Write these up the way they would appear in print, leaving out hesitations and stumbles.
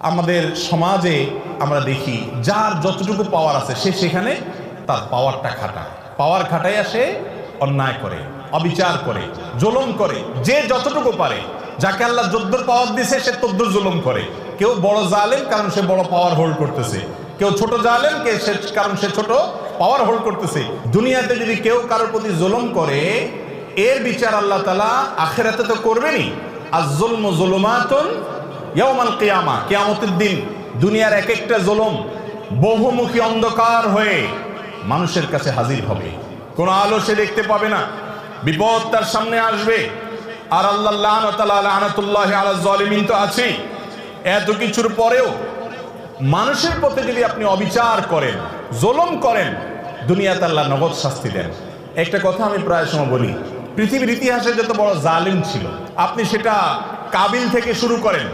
আমাদের সমাজে আমরা দেখি যার যতটুকু পাওয়ার আছে সে সেখানে তার পাওয়ারটা খাটায়, পাওয়ার খাটাইয়া সে অন্যায় করে, অবিচার করে, জুলুম করে। যে যতটুকু পারে, যাকে আল্লাহ যদ্দুর পাওয়ার দিছে সে তদ্দুর জুলুম করে। কেউ বড় জালেম কারণ সে বড় পাওয়ার হোল্ড করতেছে, কেউ ছোট জালেম কারণ সে ছোট পাওয়ার হোল্ড করতেছে। দুনিয়াতে যদি কেউ কারোর প্রতি জুলুম করে, এর বিচার আল্লাহ তাআলা আখিরাতে তো করবেনই। আয-যুলমু যুলুমাতুন ইয়াওমাল কিয়ামা, কিয়ামতের দিন দুনিয়ার এক একটা জুলুম বহুমুখী অন্ধকার হয়ে মানুষের কাছে হাজির হবে। কোন আলো সে দেখতে পাবে না, বিপদ তার সামনে আসবে। আর আল্লাহ লানাতুল্লাহি আলা যালিমিন তো আছেই। এত কিছুর পরেও মানুষের প্রতি যদি আপনি অবিচার করেন, জুলুম করেন, দুনিয়াতে আল্লাহ নগদ শাস্তি দেন। একটা কথা আমি প্রায় সময় বলি, পৃথিবীর ইতিহাসে যত বড় জালিম ছিল, আপনি সেটা কাবিল থেকে শুরু করেন।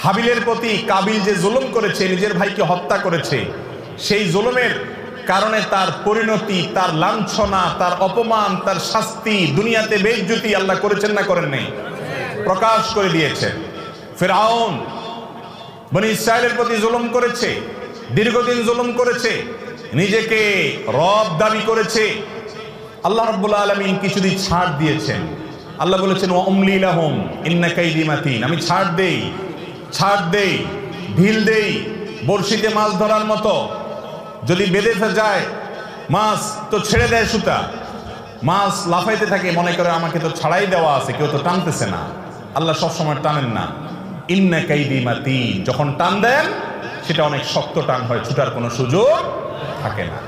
হাবিলের প্রতি কাবিল যে জুলুম করেছে, নিজের ভাইকে হত্যা করেছে, সেই জুলুমের কারণে তার পরিণতি, তার লাঞ্ছনা, তার অপমান, তার শাস্তি, দুনিয়াতে বেইজ্জতি আল্লাহ করেছেন না করেন নাই? প্রকাশ করে দিয়েছেন। ফিরআউন বনি ইসরাইলের প্রতি জুলুম করেছে, দীর্ঘদিন জুলুম করেছে, নিজেকে রব দাবি করেছে। আল্লাহ রাব্বুল আলামিন কিছুদিন ছাড় দিয়েছেন। আল্লাহ বলেছেন ওয়া উমলি লাহুম ইন্না কাইদি মাতিন, আমি ছাড় দেই, ঢিল দেই, বড়শিতে মাছ ধরার মতো। যদি বেঁধে যায় মাছ তো ছেড়ে দেয় সুতা, মাছ লাফাইতে থাকে, মনে করে আমাকে তো ছাড়াই দেওয়া আছে, কেউ তো টানতেছে না। আল্লাহ সবসময় টানেন না। ইন্না কাইদি মাতিন, যখন টান দেন সেটা অনেক শক্ত টান হয়, ছুটার কোনো সুযোগ থাকে না।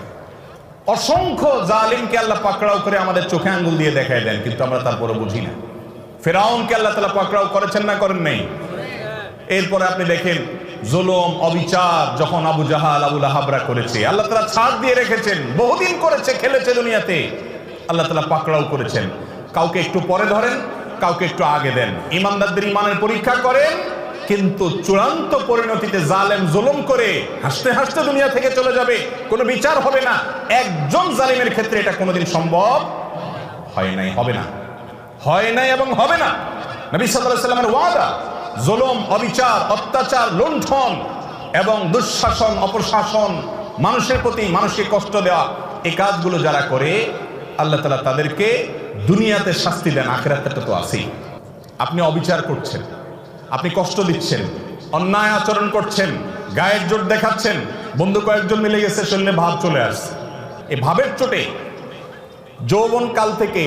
অসংখ্য জালিমকে আল্লাহ পাকড়াও করে আমাদের চোখে আঙ্গুল দিয়ে দেখায় দেন, কিন্তু আমরা তারপরে বুঝি না। ফিরআউনকে আল্লাহ তাআলা পাকড়াও করেছেন না করেন নাই? এরপরে আপনি দেখেন জুলুম, অবিচার যখন আবু জাহাল, আবু লাহাবরা করেছে, আল্লাহ তাআলা ছাড় দিয়ে রেখেছেন। বহুদিন করেছে, খেলেছে দুনিয়াতে, আল্লাহ তাআলা পাকড়াও করেছেন। কাউকে একটু পরে ধরেন, কাউকে একটু আগে দেন। ইমানদারদের ইমানের পরীক্ষা করেন, কিন্তু চূড়ান্ত পরিণতিতে জালেম জুলুম করে হাসতে হাসতে দুনিয়া থেকে চলে যাবে, কোনো বিচার হবে না। একজন জালিমের ক্ষেত্রে এটা কোনোদিন সম্ভব হয় নাই, হবে না, হয় নাই এবং হবে না। নবী সাল্লাল্লাহু আলাইহি ওয়াসাল্লামের ওয়াদা, জুলুম, অবিচার, অত্যাচার, লুণ্ঠন এবং দুঃশাসন, অপশাসন, মানুষের প্রতি মানুষকে কষ্ট দেওয়া, এই কাজগুলো যারা করে আল্লাহ তাআলা তাদেরকে দুনিয়াতে শাস্তি দেন, আখিরাতে তো আছেই। আপনি অবিচার করছেন, আপনি কষ্ট দিচ্ছেন, অন্যায় আচরণ করছেন, গায়ের জোর দেখাচ্ছেন, বন্ধু কয়েকজন মিলে গেছে, শরীরে ভাব চলে আসছে। এই ভাবের চোটে যৌবন কাল থেকে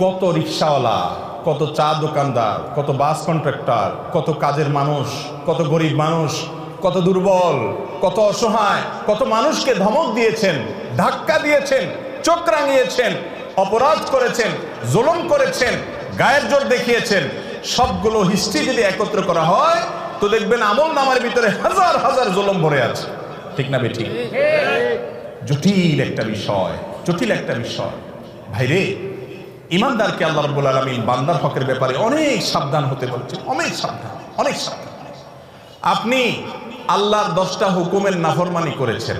কত রিক্সাওয়ালা, কত চা দোকানদার, কত বাস কন্ট্রাক্টর, কত কাজের মানুষ, কত গরিব মানুষ, কত দুর্বল, কত অসহায়, কত মানুষকে ধমক দিয়েছেন, ধাক্কা দিয়েছেন, চোখ রাঙিয়েছেন, অপরাধ করেছেন, জুলুম করেছেন, গায়ের জোর দেখিয়েছেন। সবগুলো হিস্ট্রি যদি একত্র করা হয় তো দেখবেন আমল নামার ভিতরে হাজার হাজার জুলুম ভরে আছে। ঠিক না বেঠিক? জটিল একটা বিষয়, জটিল একটা বিষয়। ভাইরে, ইমানদারকে আল্লাহ রাব্বুল আলামিন বান্দার হকের ব্যাপারে অনেক সাবধান হতে বলছেন, অনেক সাবধান, অনেক সাবধান। আপনি আল্লাহর 10টা হুকুমের নাফরমানি করেছেন,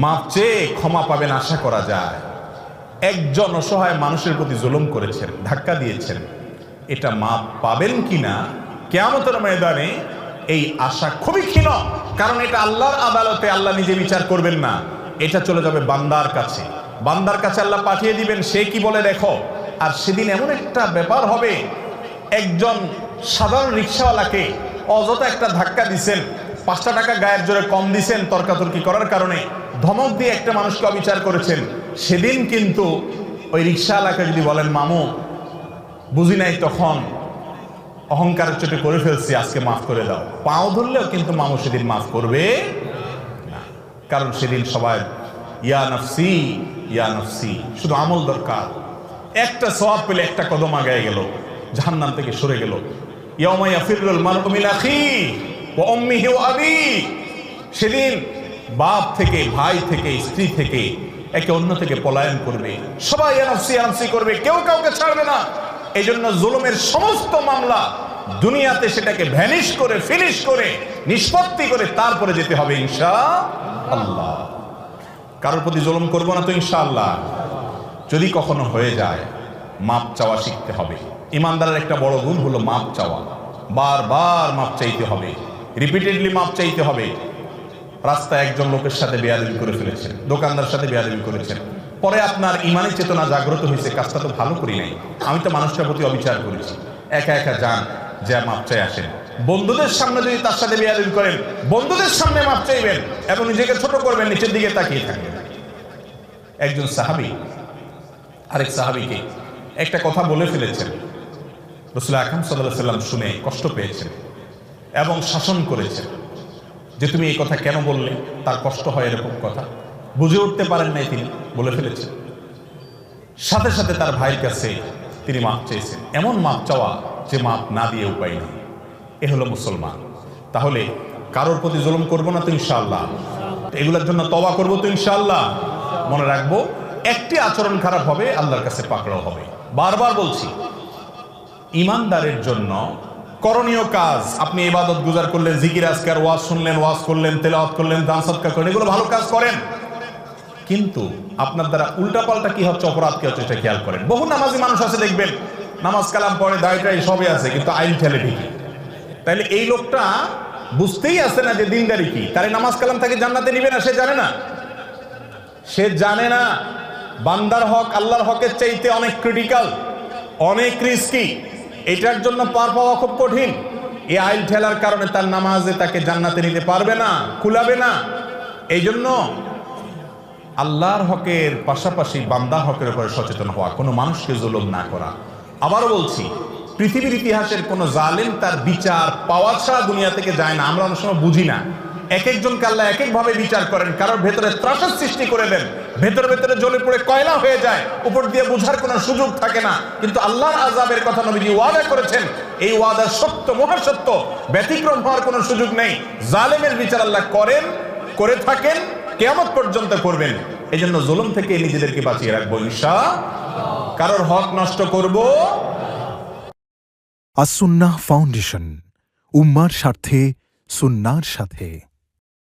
মাপ চেয়ে ক্ষমা পাবেন আশা করা যায়। একজন অসহায় মানুষের প্রতি জুলুম করেছেন, ধাক্কা দিয়েছেন, এটা মাপ পাবেন কিনা কিয়ামতের ময়দানে এই আশা খুবই ক্ষীণ। কারণ এটা আল্লাহর আদালতে আল্লাহ নিজে বিচার করবেন না, এটা চলে যাবে বান্দার কাছে। বান্দার কাছে আল্লাহ পাঠিয়ে দিবেন, সে কি বলে দেখো। আর সেদিন এমন একটা ব্যাপার হবে, একজন সাধারণ রিক্সাওয়ালাকে অযথা একটা ধাক্কা দিছেন, 5টা টাকা গায়ের জোরে কম দিছেন তর্কাতর্কি করার কারণে, ধমক দিয়ে একটা মানুষকে অবিচার করেছেন। সেদিন কিন্তু ওই রিক্সাওয়ালাকে যদি বলেন মামু বুঝি নাই, তখন অহংকারের চোটে করে ফেলছি, আজকে মাফ করে দাও, পাও ধরলেও কিন্তু মামু সেদিন মাফ করবে না। কারণ সেদিন সবাই ইয়া নফসি, ইয়া নফসি, শুধু আমল দরকার। একটা সওয়াব পেলে একটা কদম আগায় গেল, জাহান্নাম থেকে সরে গেল। ইয়াউমা ইয়াফিরুল মারউ মিন আখিহি ওয়া উম্মিহি ওয়া আবিহি, সেদিন বাপ থেকে, ভাই থেকে, স্ত্রী থেকে, একে অন্য থেকে পলায়ন করবে, সবাই ইয়া নফসি, ইয়া নফসি করবে, কেউ কাউকে ছাড়বে না। এই জন্য জুলুমের সমস্ত মামলা দুনিয়াতে সেটাকে ভ্যানিশ করে, ফিনিশ করে, নিষ্পত্তি করে তারপরে যেতে হবে ইনশাআল্লাহ। কারোর প্রতি জুলুম করবো না তো ইনশাআল্লাহ। যদি কখনো হয়ে যায়, মাপ চাওয়া শিখতে হবে। ইমানদারের একটা বড় গুণ হলো মাপ চাওয়া, বারবার মাপ চাইতে হবে। রিপিটেডলি মাপ চাইতে হবে। রাস্তায় একজন লোকের সাথে বেয়াদবি করে ফেলেছেন, দোকানদার সাথে বেয়াদবি করেছেন, পরে আপনার ইমানের চেতনা জাগ্রত হয়েছে, কাজটা তো ভালো করি নাই, আমি তো মানুষটার প্রতি অবিচার করেছি। একা একা যান, যা মাপ চাই আসেন। বন্ধুদের সামনে যদি তার সাথে বেয়াদবি করেন, বন্ধুদের সামনে মাপ চাইবেন এবং নিজেকে ছোট করবেন, নিচের দিকে তাকিয়ে থাকবেন। একজন সাহাবী আরেক সাহাবীকে একটা কথা বলে ফেলেছেন, রাসূল আকরাম সাল্লাল্লাহু আলাইহি ওয়াসাল্লাম শুনে কষ্ট পেয়েছেন এবং শাসন করেছেন যে তুমি এই কথা কেন বললে, তার কষ্ট হয় এরকম কথা, বুঝে উঠতে পারেন নাই, তিনি বলে ফেলেছেন। সাথে সাথে তার ভাইয়ের কাছে তিনি মাপ চেয়েছেন। এমন মাপ চাওয়া যে মাপ না দিয়ে উপায় নেই। এ হলো মুসলমান। তাহলে কারোর প্রতি জুলুম করবো না তো ইনশাআল্লাহ, এগুলোর জন্য তওবা করবো তো ইনশাআল্লাহ। মনে রাখবো, একটি আচরণ খারাপ হবে, আল্লাহর কাছে পাকড়াও হবে। বারবার বলছি, ইমানদারের জন্য করণীয় কাজ, আপনি ইবাদত গুজার করলেন, জিকির আজকার, ওয়াজ শুনলেন, ওয়াজ করলেন, তেলাওয়াত করলেন, দান সদকা করলেন, এগুলো ভালো কাজ করেন, কিন্তু আপনার দ্বারা উল্টাপাল্টা কি হচ্ছে, অপরাধ কি হচ্ছে, এটা খেয়াল করেন। বহু নামাজি মানুষ আছে দেখবেন, নামাজ কালাম পড়ে, দায়টাই সবই আছে, কিন্তু আইন ঠেলে ঠিকই। তাইলে এই লোকটা বুঝতেই আসে না যে দিনদারি কি। তার নামাজ কালাম তাকে জান্নাতে নিবে না, সে জানে না। সে জানে না বান্দার হক আল্লাহর হকের চাইতে অনেক ক্রিটিক্যাল, অনেক রিস্কি, এটার জন্য পার পাওয়া খুব কঠিন। এই আইল ঠেলার কারণে তার নামাজে তাকে জান্নাতে নিতে পারবে না, কুলাবে না। এই জন্য আল্লাহর হকের পাশাপাশি বান্দার হকের উপরে সচেতন হওয়া, কোনো মানুষকে জুলুম না করা। আবারও বলছি, পৃথিবীর ইতিহাসের কোনো জালেম তার বিচার পাওয়া ছাড়া দুনিয়া থেকে যায় না। আমরা অনেক সময় বুঝি না, এক একজনকে আল্লাহ এক একভাবে বিচার করেন। কারোর ভেতরে ত্রাসের সৃষ্টি করে দেন, ভেতরে ভেতরে জ্বলে পড়ে কয়লা হয়ে যায়, উপর দিয়ে বোঝার কোনো সুযোগ থাকে না। কিন্তু আল্লাহর আযাবের কথা নবীজি ওয়াদা করেছেন, এই ওয়াদা সত্য, মহাসত্য, ব্যতিক্রম হওয়ার কোনো সুযোগ নেই। জালেমের বিচার আল্লাহ করেন, করে থাকেন, কিয়ামত পর্যন্ত করবেন। এই জন্য জুলুম থেকে নিজেদেরকে বাঁচিয়ে রাখবো ইনশাআল্লাহ। কারোর হক নষ্ট করব। আস-সুন্নাহ ফাউন্ডেশন, উম্মার স্বার্থে সুন্নাহর সাথে।